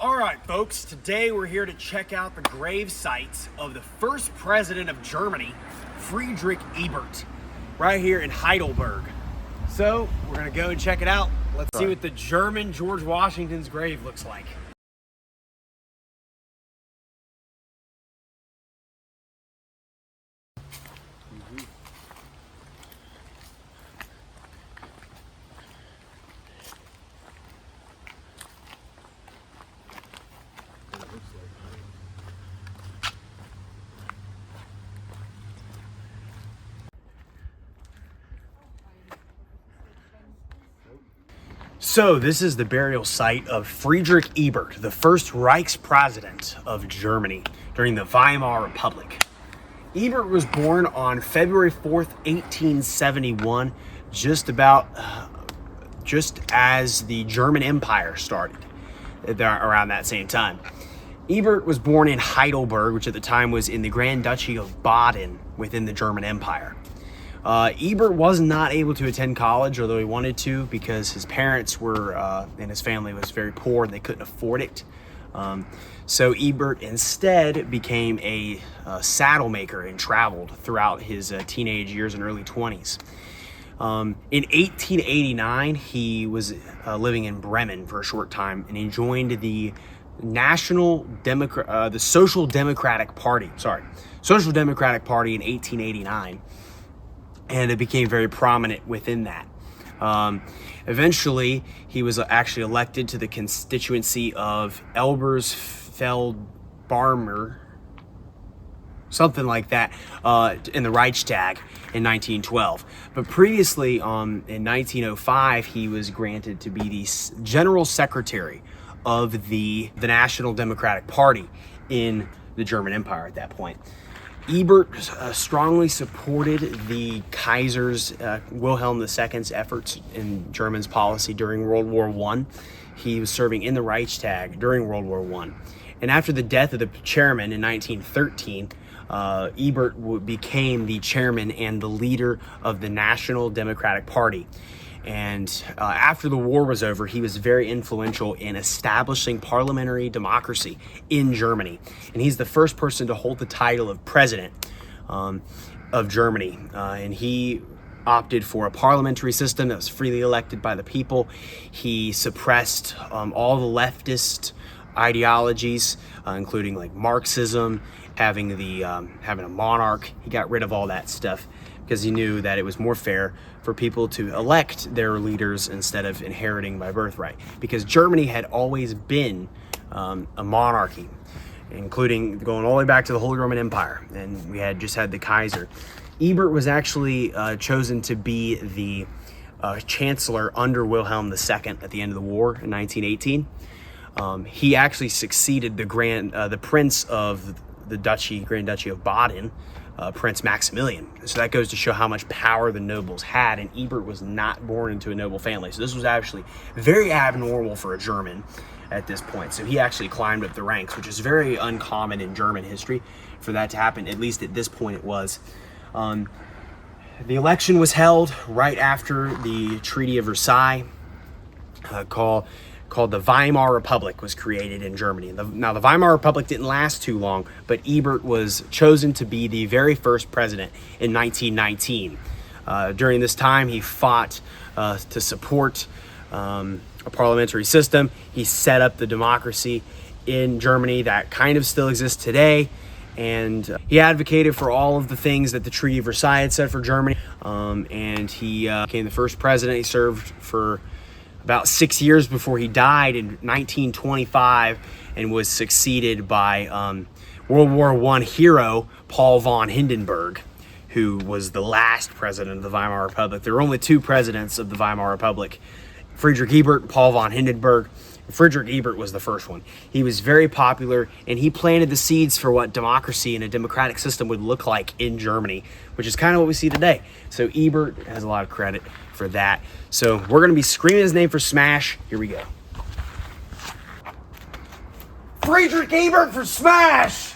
All right, folks, today we're here to check out the grave sites of the first president of Germany, Friedrich Ebert, right here in Heidelberg. So we're gonna go and check it out. Let's see what the German George Washington's grave looks like. So this is the burial site of Friedrich Ebert, the first Reichspräsident of Germany during the Weimar Republic. Ebert was born on February 4th, 1871, just as the German Empire started, around that same time. Ebert was born in Heidelberg, which at the time was in the Grand Duchy of Baden within the German Empire. Ebert was not able to attend college, although he wanted to, because his parents were, and his family was very poor and they couldn't afford it. So Ebert instead became a saddle maker and traveled throughout his teenage years and early 20s. In 1889, he was living in Bremen for a short time, and he joined the Social Democratic Party in 1889. And it became very prominent within that. Eventually, he was actually elected to the constituency of Elbersfeld-Barmer, something like that, in the Reichstag in 1912. But previously, in 1905, he was granted to be the General Secretary of the National Democratic Party in the German Empire at that point. Ebert strongly supported the Kaiser's Wilhelm II's efforts in Germany's policy during World War I. He was serving in the Reichstag during World War I. And after the death of the chairman in 1913, Ebert became the chairman and the leader of the National Democratic Party. And after the war was over, he was very influential in establishing parliamentary democracy in Germany. And he's the first person to hold the title of president of Germany. And he opted for a parliamentary system that was freely elected by the people. He suppressed all the leftist ideologies, including like Marxism, having a monarch. He got rid of all that stuff because he knew that it was more fair for people to elect their leaders instead of inheriting by birthright. Because Germany had always been a monarchy, including going all the way back to the Holy Roman Empire, and we had just had the Kaiser. Ebert was actually chosen to be the chancellor under Wilhelm II at the end of the war in 1918. He actually succeeded the Prince of the Grand Duchy of Baden, Prince Maximilian. So that goes to show how much power the nobles had, and Ebert was not born into a noble family. So this was actually very abnormal for a German at this point. So he actually climbed up the ranks, which is very uncommon in German history for that to happen. At least at this point it was. The election was held right after the Treaty of Versailles, called the Weimar Republic was created in Germany. Now, the Weimar Republic didn't last too long, but Ebert was chosen to be the very first president in 1919. During this time, he fought to support a parliamentary system. He set up the democracy in Germany that kind of still exists today. And he advocated for all of the things that the Treaty of Versailles had said for Germany. And he became the first president. He served for about 6 years before he died in 1925, and was succeeded by World War I hero Paul von Hindenburg, who was the last president of the Weimar Republic. There were only two presidents of the Weimar Republic, Friedrich Ebert and Paul von Hindenburg. Friedrich Ebert was the first one. He was very popular, and he planted the seeds for what democracy and a democratic system would look like in Germany, which is kind of what we see today. So Ebert has a lot of credit for that. So we're going to be screaming his name for Smash. Here we go. Friedrich Ebert for Smash!